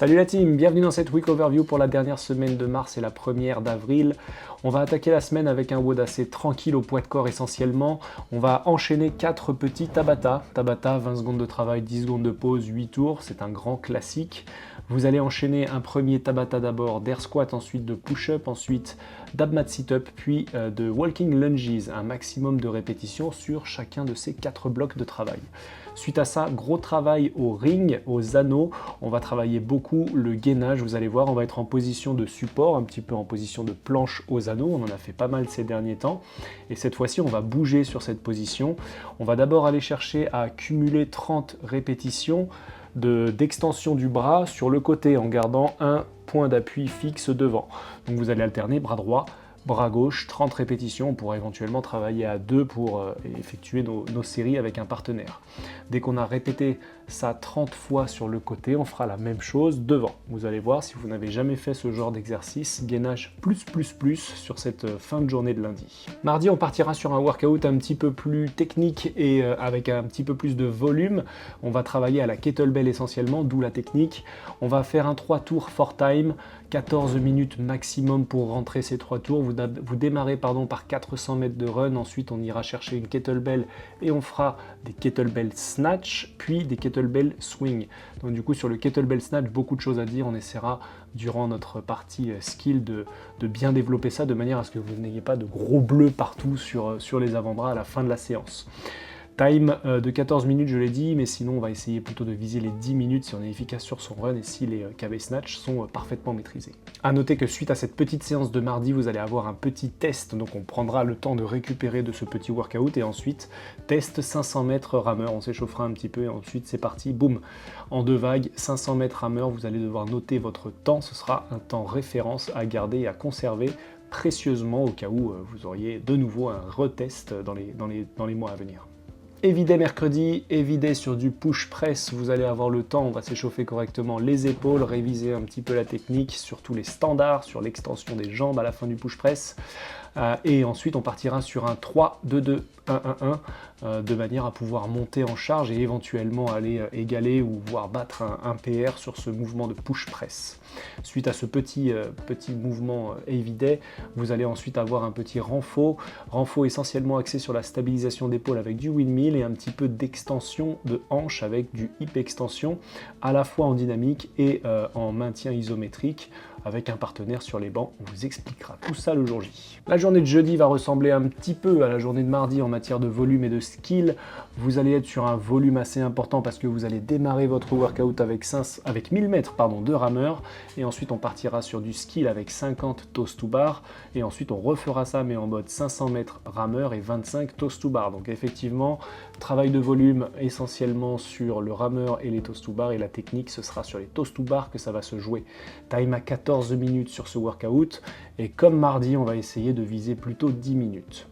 Salut la team, bienvenue dans cette week overview pour la dernière semaine de mars et la première d'avril. On va attaquer la semaine avec un WOD assez tranquille au poids de corps essentiellement. On va enchaîner 4 petits Tabata. Tabata, 20 secondes de travail, 10 secondes de pause, 8 tours, c'est un grand classique. Vous allez enchaîner un premier Tabata d'abord d'air squat, ensuite de push-up, ensuite d'abmat sit-up, puis de walking lunges, un maximum de répétitions sur chacun de ces 4 blocs de travail. Suite à ça, gros travail au ring, aux anneaux. On va travailler beaucoup le gainage, vous allez voir, on va être en position de support, un petit peu en position de planche aux anneaux. On en a fait pas mal ces derniers temps. Et cette fois-ci, on va bouger sur cette position. On va d'abord aller chercher à cumuler 30 répétitions d'extension du bras sur le côté en gardant un point d'appui fixe devant. Donc vous allez alterner bras droit, bras gauche, 30 répétitions. On pourra éventuellement travailler à 2 pour effectuer nos séries avec un partenaire. Dès qu'on a répété ça 30 fois sur le côté, on fera la même chose devant. Vous allez voir, si vous n'avez jamais fait ce genre d'exercice, gainage plus sur cette fin de journée de lundi. Mardi, on partira sur un workout un petit peu plus technique et avec un petit peu plus de volume. On va travailler à la kettlebell essentiellement, d'où la technique. On va faire un 3 tours for time, 14 minutes maximum pour rentrer ces 3 tours. Vous démarrez par 400 mètres de run, ensuite on ira chercher une kettlebell et on fera des kettlebell snatch, puis des kettlebell swing. Donc du coup sur le kettlebell snatch, beaucoup de choses à dire, on essaiera durant notre partie skill de bien développer ça de manière à ce que vous n'ayez pas de gros bleus partout sur les avant-bras à la fin de la séance. Time de 14 minutes, je l'ai dit, mais sinon on va essayer plutôt de viser les 10 minutes si on est efficace sur son run et si les KB Snatch sont parfaitement maîtrisés. A noter que suite à cette petite séance de mardi, vous allez avoir un petit test, donc on prendra le temps de récupérer de ce petit workout et ensuite test 500 mètres rameur, on s'échauffera un petit peu et ensuite c'est parti, boum, en 2 vagues, 500 mètres rameur, vous allez devoir noter votre temps, ce sera un temps référence à garder et à conserver précieusement au cas où vous auriez de nouveau un retest dans les mois à venir. Évidé mercredi, évidé sur du push press, vous allez avoir le temps, on va s'échauffer correctement les épaules, réviser un petit peu la technique, sur tous les standards, sur l'extension des jambes à la fin du push press. Et ensuite on partira sur un 3-2-2-1-1-1 de manière à pouvoir monter en charge et éventuellement aller égaler ou voire battre un PR sur ce mouvement de push press. Suite à ce petit mouvement évidé, vous allez ensuite avoir un petit renfort essentiellement axé sur la stabilisation d'épaule avec du windmill et un petit peu d'extension de hanche avec du hip extension à la fois en dynamique et en maintien isométrique avec un partenaire sur les bancs. On vous expliquera tout ça le jour J. La journée de jeudi va ressembler un petit peu à la journée de mardi en matière de volume et de skill. Vous allez être sur un volume assez important parce que vous allez démarrer votre workout avec 1000 mètres de rameur et ensuite on partira sur du skill avec 50 toes to bar et ensuite on refera ça mais en mode 500 mètres rameur et 25 toes to bar. Donc effectivement, travail de volume essentiellement sur le rameur et les toes to bar et la technique ce sera sur les toes to bar que ça va se jouer. Time à 14 minutes sur ce workout et comme mardi on va essayer de viser plutôt 10 minutes.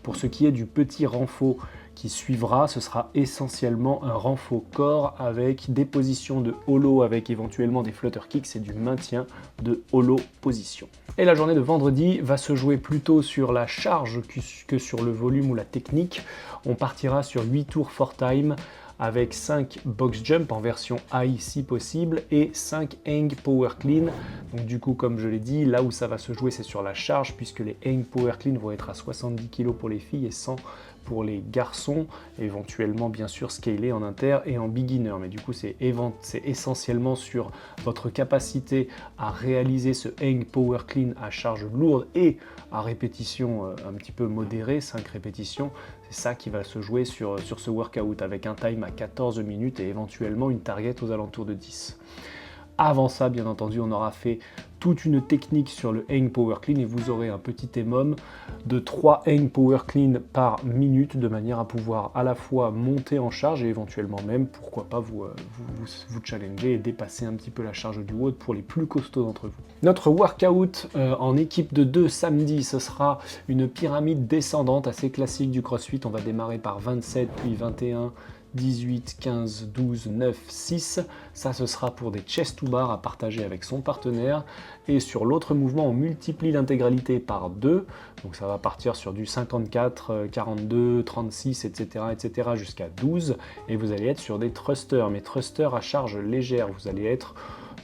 Pour ce qui est du petit renfort qui suivra, ce sera essentiellement un renfort corps avec des positions de holo avec éventuellement des flutter kicks et du maintien de holo position. Et la journée de vendredi va se jouer plutôt sur la charge que sur le volume ou la technique. On partira sur 8 tours for time avec 5 box jump en version high si possible et 5 hang power clean. Donc du coup, comme je l'ai dit, là où ça va se jouer c'est sur la charge puisque les hang power clean vont être à 70 kg pour les filles et 100 pour les garçons, éventuellement bien sûr scalé en inter et en beginner, mais du coup c'est essentiellement sur votre capacité à réaliser ce hang power clean à charge lourde et à répétition un petit peu modérée, 5 répétitions, c'est ça qui va se jouer sur ce workout avec un time à 14 minutes et éventuellement une target aux alentours de 10. Avant ça, bien entendu, on aura fait toute une technique sur le hang power clean et vous aurez un petit EMOM de 3 hang power clean par minute de manière à pouvoir à la fois monter en charge et éventuellement même, pourquoi pas, vous challenger et dépasser un petit peu la charge du WOD pour les plus costauds d'entre vous. Notre workout en équipe de 2 samedi, ce sera une pyramide descendante assez classique du CrossFit. On va démarrer par 27 puis 21, 18, 15, 12, 9, 6. Ça, ce sera pour des chest to bar à partager avec son partenaire. Et sur l'autre mouvement, on multiplie l'intégralité par 2. Donc ça va partir sur du 54, 42, 36, etc. jusqu'à 12. Et vous allez être sur des thrusters. Mais thrusters à charge légère. Vous allez être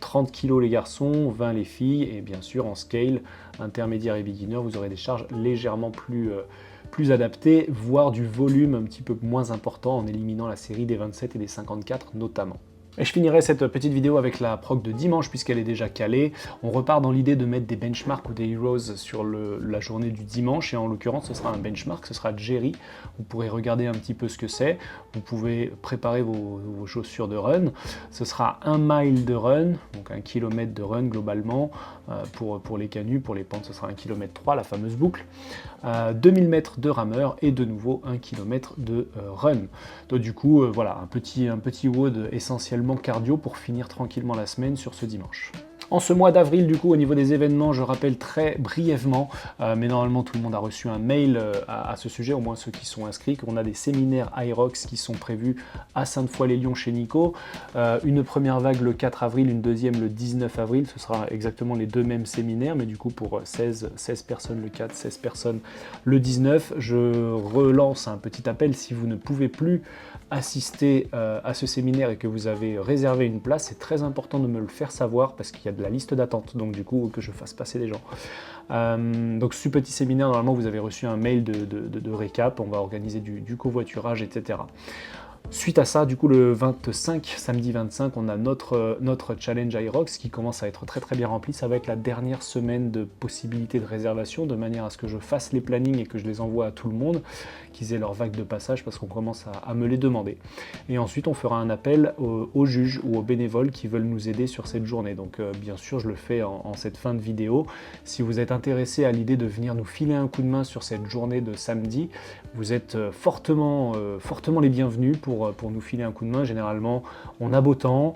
30 kg les garçons, 20 les filles, et bien sûr en scale, intermédiaire et beginner, vous aurez des charges légèrement plus adaptées, voire du volume un petit peu moins important en éliminant la série des 27 et des 54 notamment. Et je finirai cette petite vidéo avec la prog de dimanche puisqu'elle est déjà calée. On repart dans l'idée de mettre des benchmarks ou des heroes sur la journée du dimanche, et en l'occurrence ce sera un benchmark, ce sera Jerry. Vous pourrez regarder un petit peu ce que c'est, vous pouvez préparer vos chaussures de run. Ce sera 1 mile de run, donc 1 km de run globalement, pour les canuts, pour les pentes ce sera 1 km 3, la fameuse boucle. 2000 mètres de rameur et de nouveau 1 km de run. Donc du coup voilà, un petit WOD essentiellement cardio pour finir tranquillement la semaine sur ce dimanche. En ce mois d'avril, du coup, au niveau des événements, je rappelle très brièvement, mais normalement tout le monde a reçu un mail à ce sujet, au moins ceux qui sont inscrits, qu'on a des séminaires Aerox qui sont prévus à Sainte-Foy-les-Lyons chez Nico. Une première vague le 4 avril, une deuxième le 19 avril, ce sera exactement les deux mêmes séminaires, mais du coup pour 16 personnes le 4, 16 personnes le 19. Je relance un petit appel si vous ne pouvez plus assister à ce séminaire et que vous avez réservé une place, c'est très important de me le faire savoir parce qu'il y a de la liste d'attente, donc du coup que je fasse passer des gens. Donc ce petit séminaire, normalement vous avez reçu un mail de récap, on va organiser du covoiturage, etc. Suite à ça, du coup, le 25, samedi 25, on a notre challenge Aerox qui commence à être très bien rempli. Ça va être la dernière semaine de possibilités de réservation, de manière à ce que je fasse les plannings et que je les envoie à tout le monde, qu'ils aient leur vague de passage, parce qu'on commence à me les demander. Et ensuite, on fera un appel aux juges ou aux bénévoles qui veulent nous aider sur cette journée. Donc, bien sûr, je le fais en cette fin de vidéo. Si vous êtes intéressé à l'idée de venir nous filer un coup de main sur cette journée de samedi, vous êtes fortement les bienvenus pour nous filer un coup de main. Généralement, on a beau temps.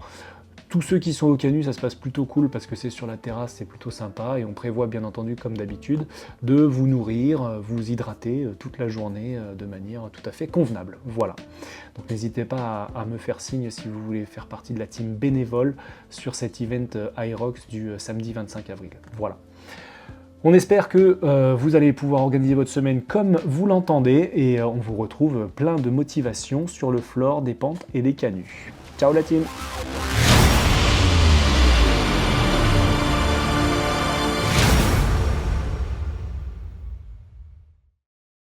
Tous ceux qui sont au canut, ça se passe plutôt cool parce que c'est sur la terrasse, c'est plutôt sympa, et on prévoit bien entendu, comme d'habitude, de vous nourrir, vous hydrater toute la journée de manière tout à fait convenable. Voilà. Donc n'hésitez pas à me faire signe si vous voulez faire partie de la team bénévole sur cet event Aerox du samedi 25 avril. Voilà. On espère que vous allez pouvoir organiser votre semaine comme vous l'entendez, et on vous retrouve plein de motivation sur le floor des pentes et des canuts. Ciao la team!